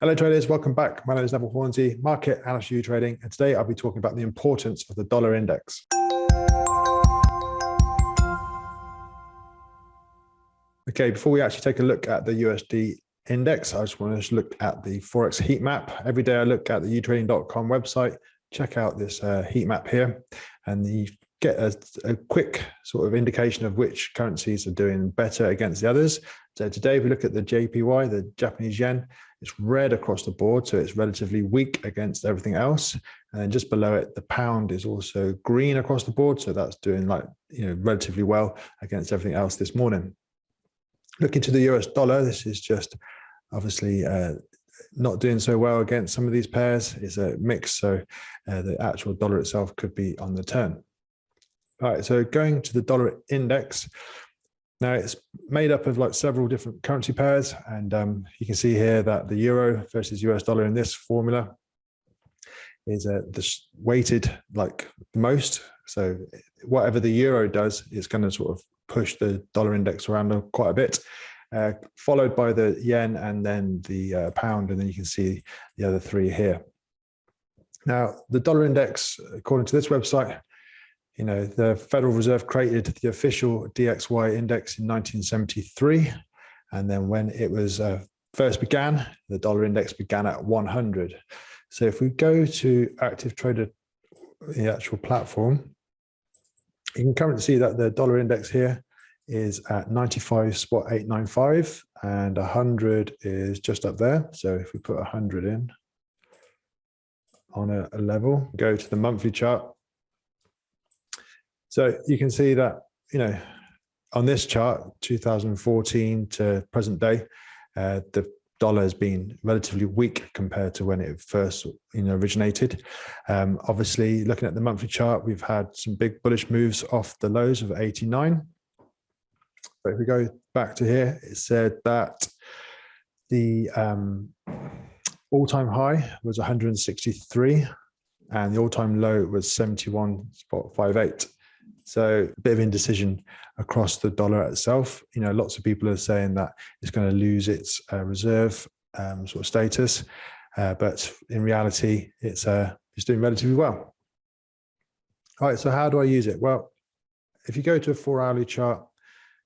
Hello traders, welcome back. My name is Neville Hornsey, market analyst YouTrading, and today I'll be talking about the importance of the dollar index. Okay, before we actually take a look at the USD index, I just want to look at the Forex heat map. Every day I look at the YouTrading.com website, check out this heat map here, and you get a quick sort of indication of which currencies are doing better against the others. So today, if we look at the JPY, the Japanese yen, it's red across the board, so it's relatively weak against everything else. And then just below it, the pound is also green across the board, so that's doing relatively well against everything else this morning. Looking to the US dollar, this is just obviously not doing so well against some of these pairs. It's a mix, so the actual dollar itself could be on the turn. All right, so going to the dollar index, now it's made up of like several different currency pairs, and you can see here that the euro versus US dollar in this formula is weighted like the most. So whatever the euro does is going to sort of push the dollar index around quite a bit, followed by the yen and then the pound, and then you can see the other three here. Now, the dollar index, according to this website, the Federal Reserve created the official DXY index in 1973. And then when it was first began, the dollar index began at 100. So if we go to Active Trader, the actual platform, you can currently see that the dollar index here is at 95.895 and 100 is just up there. So if we put 100 in on a level, go to the monthly chart. So you can see that, on this chart, 2014 to present day, the dollar has been relatively weak compared to when it first originated. Obviously, looking at the monthly chart, we've had some big bullish moves off the lows of 89. But if we go back to here, it said that the all-time high was 163 and the all-time low was 71.58. So a bit of indecision across the dollar itself. Lots of people are saying that it's going to lose its reserve sort of status, but in reality, it's doing relatively well. All right, so how do I use it? Well, if you go to a 4-hourly chart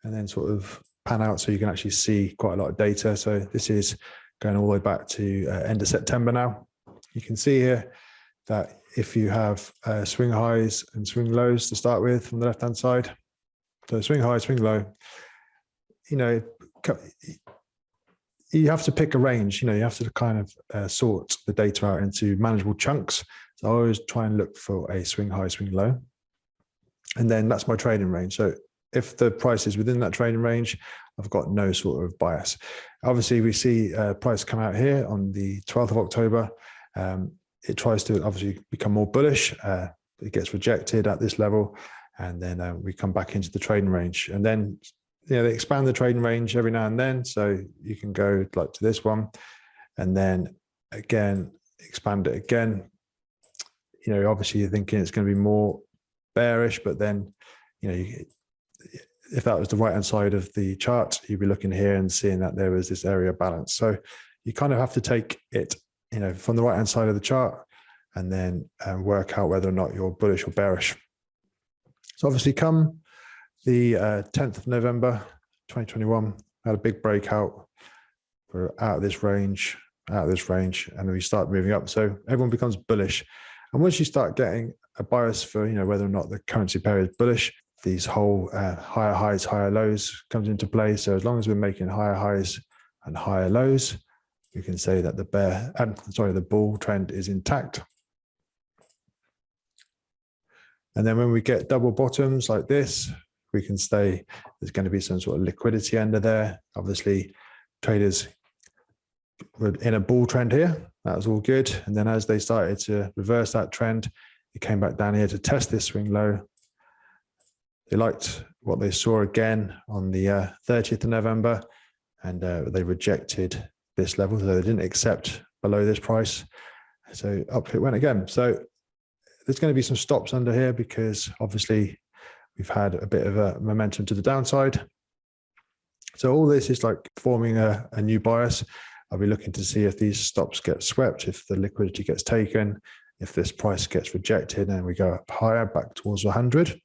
and then sort of pan out so you can actually see quite a lot of data. So this is going all the way back to end of September now. You can see here that if you have swing highs and swing lows to start with from the left-hand side, so swing high, swing low, you have to pick a range, you have to kind of sort the data out into manageable chunks. So I always try and look for a swing high, swing low. And then that's my trading range. So if the price is within that trading range, I've got no sort of bias. Obviously, we see price come out here on the 12th of October. It tries to obviously become more bullish. It gets rejected at this level, and then we come back into the trading range. And then they expand the trading range every now and then. So you can go like to this one, and then again expand it again. Obviously you're thinking it's going to be more bearish, but then if that was the right hand side of the chart, you'd be looking here and seeing that there was this area balance. So you kind of have to take it from the right-hand side of the chart and then work out whether or not you're bullish or bearish. So obviously come the 10th of November, 2021, had a big breakout. We're out of this range, and then we start moving up. So everyone becomes bullish. And once you start getting a bias for, whether or not the currency pair is bullish, these whole higher highs, higher lows comes into play. So as long as we're making higher highs and higher lows, we can say that the bull trend is intact. And then when we get double bottoms like this, we can say there's going to be some sort of liquidity under there. Obviously, traders were in a bull trend here. That was all good. And then as they started to reverse that trend, it came back down here to test this swing low. They liked what they saw again on the 30th of November, and they rejected this level, so they didn't accept below this price, so up it went again. So there's going to be some stops under here because obviously we've had a bit of a momentum to the downside. So all this is like forming a new bias. I'll be looking to see if these stops get swept, if the liquidity gets taken, if this price gets rejected and we go up higher back towards 100.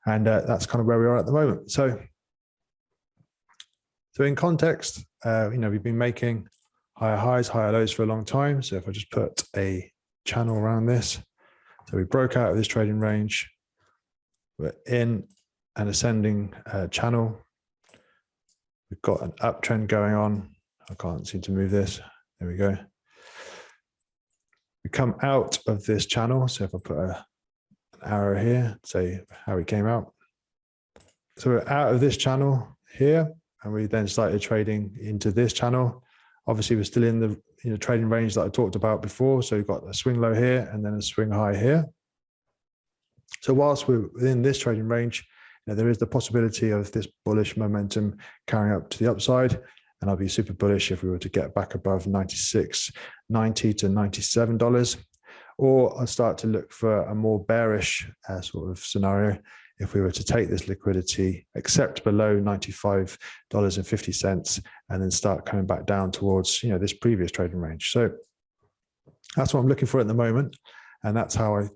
And that's kind of where we are at the moment. So in context, we've been making higher highs, higher lows for a long time. So if I just put a channel around this, so we broke out of this trading range, we're in an ascending channel. We've got an uptrend going on. I can't seem to move this. There we go. We come out of this channel. So if I put an arrow here, say how we came out. So we're out of this channel here, and we then started trading into this channel. Obviously, we're still in the trading range that I talked about before. So we've got a swing low here and then a swing high here. So whilst we're within this trading range, there is the possibility of this bullish momentum carrying up to the upside. And I'll be super bullish if we were to get back above $96.90 to $97. Or I'll start to look for a more bearish sort of scenario if we were to take this liquidity, accept below $95.50, and then start coming back down towards this previous trading range. So that's what I'm looking for at the moment, and that's how I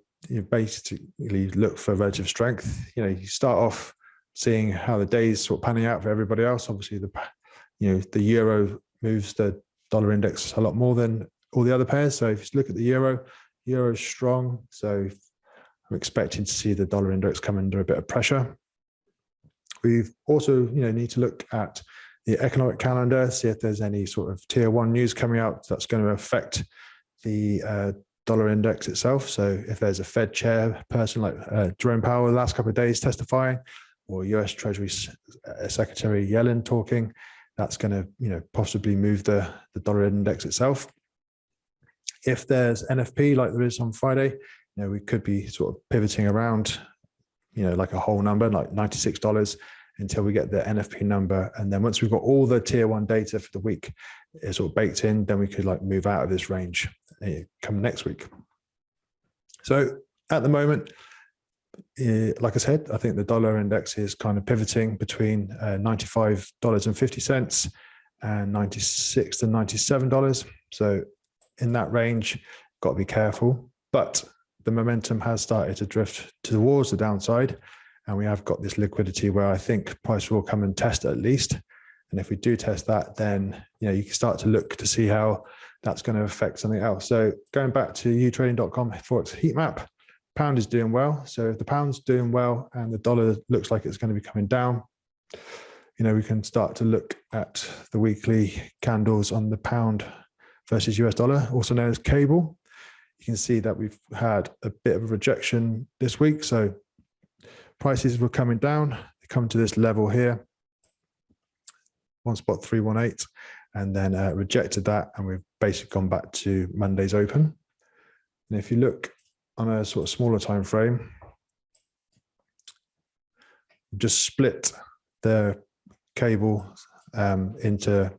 basically look for relative strength. You start off seeing how the day's sort of panning out for everybody else. Obviously, the euro moves the dollar index a lot more than all the other pairs. So if you look at the euro is strong. So I'm expecting to see the dollar index come under a bit of pressure. We've also, need to look at the economic calendar, see if there's any sort of tier one news coming out that's going to affect the dollar index itself. So if there's a Fed chair person like Jerome Powell the last couple of days testifying, or US Treasury Secretary Yellen talking, that's going to, possibly move the dollar index itself. If there's NFP like there is on Friday, we could be sort of pivoting around, like a whole number, like $96 until we get the NFP number. And then once we've got all the tier one data for the week sort of baked in, then we could move out of this range come next week. So at the moment, like I said, I think the dollar index is kind of pivoting between $95.50 and $96 to $97. So in that range, got to be careful. But the momentum has started to drift towards the downside, and we have got this liquidity where I think price will come and test at least. And if we do test that, then you can start to look to see how that's going to affect something else. So going back to YouTrading.com Forex heat map, pound is doing well. So if the pound's doing well and the dollar looks like it's going to be coming down, we can start to look at the weekly candles on the pound versus US dollar, also known as cable. You can see that we've had a bit of a rejection this week. So prices were coming down. They come to this level here, 1.318, and then rejected that. And we've basically gone back to Monday's open. And if you look on a sort of smaller time frame, just split the cable into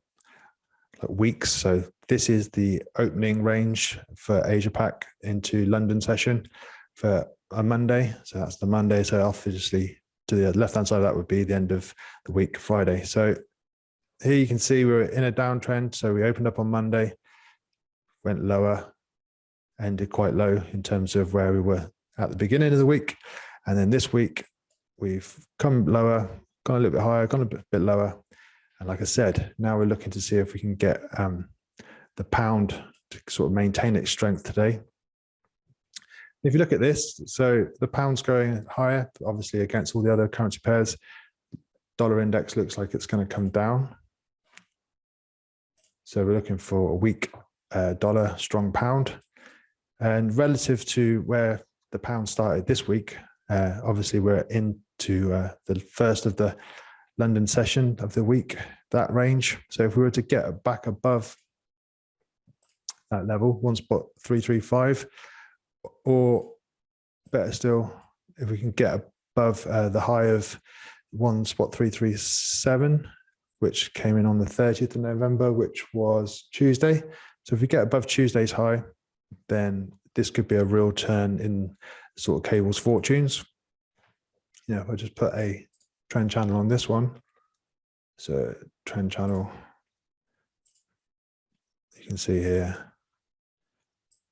weeks. So this is the opening range for Asia Pac into London session for a Monday. So that's the Monday. So obviously to the left-hand side, that would be the end of the week, Friday. So here you can see we're in a downtrend. So we opened up on Monday, went lower, ended quite low in terms of where we were at the beginning of the week. And then this week, we've come lower, gone a little bit higher, gone a bit lower. And like I said, now we're looking to see if we can get the pound to sort of maintain its strength today. If you look at this, so the pound's going higher, obviously against all the other currency pairs. Dollar index looks like it's going to come down. So we're looking for a weak dollar, strong pound. And relative to where the pound started this week, obviously we're into the first of the London session of the week, that range. So if we were to get back above that level, 1.335, or better still, if we can get above the high of 1.337, which came in on the 30th of November, which was Tuesday. So if we get above Tuesday's high, then this could be a real turn in sort of cable's fortunes. If I just put a trend channel on this one. So trend channel can see here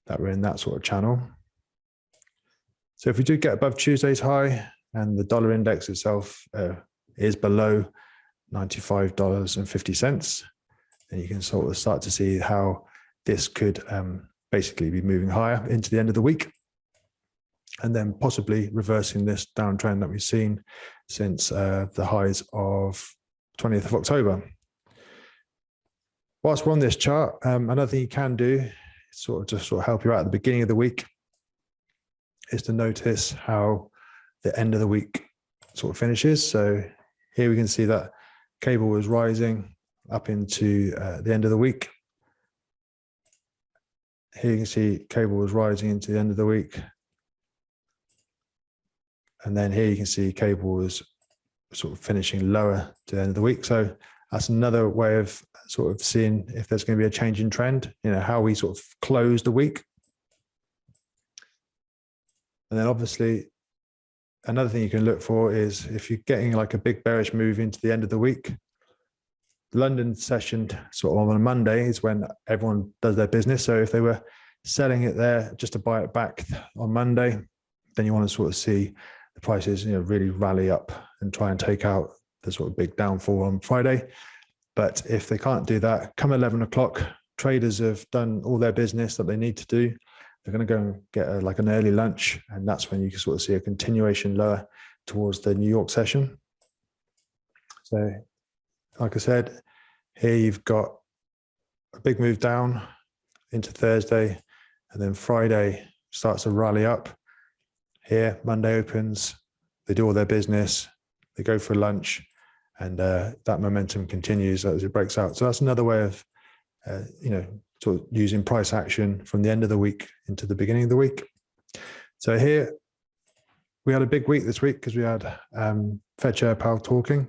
that we're in that sort of channel. So if we do get above Tuesday's high and the dollar index itself is below $95.50, then you can sort of start to see how this could basically be moving higher into the end of the week, and then possibly reversing this downtrend that we've seen since the highs of 20th of October. Whilst we're on this chart, another thing you can do is sort of help you out at the beginning of the week is to notice how the end of the week sort of finishes. So here we can see that cable was rising up into the end of the week. Here you can see cable was rising into the end of the week. And then here you can see cable was sort of finishing lower to the end of the week. So that's another way of sort of seeing if there's going to be a change in trend, how we sort of close the week. And then obviously another thing you can look for is if you're getting like a big bearish move into the end of the week. The London session sort of on a Monday is when everyone does their business. So if they were selling it there just to buy it back on Monday, then you want to sort of see the prices really rally up and try and take out the sort of big downfall on Friday. But if they can't do that, come 11 o'clock, traders have done all their business that they need to do. They're going to go and get like an early lunch, and that's when you can sort of see a continuation lower towards the New York session. So like I said, here you've got a big move down into Thursday, and then Friday starts to rally up. Here, Monday opens, they do all their business, they go for lunch, and that momentum continues as it breaks out. So that's another way of, sort of using price action from the end of the week into the beginning of the week. So here, we had a big week this week because we had Fed Chair Powell talking.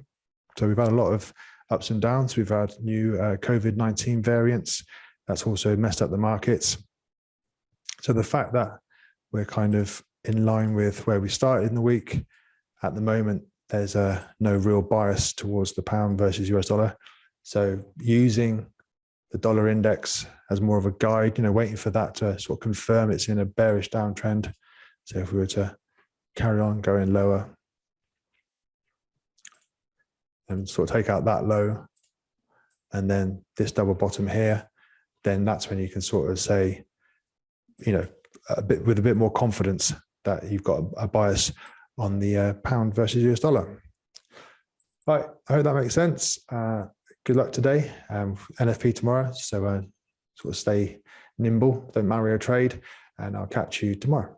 So we've had a lot of ups and downs. We've had new COVID-19 variants. That's also messed up the markets. So the fact that we're kind of in line with where we started in the week, at the moment, there's no real bias towards the pound versus US dollar. So using the dollar index as more of a guide, waiting for that to sort of confirm it's in a bearish downtrend. So if we were to carry on going lower and sort of take out that low, and then this double bottom here, then that's when you can sort of say, with a bit more confidence that you've got a bias on the pound versus US dollar. Right, I hope that makes sense. Good luck today. NFP tomorrow, so sort of stay nimble, don't marry a trade, and I'll catch you tomorrow.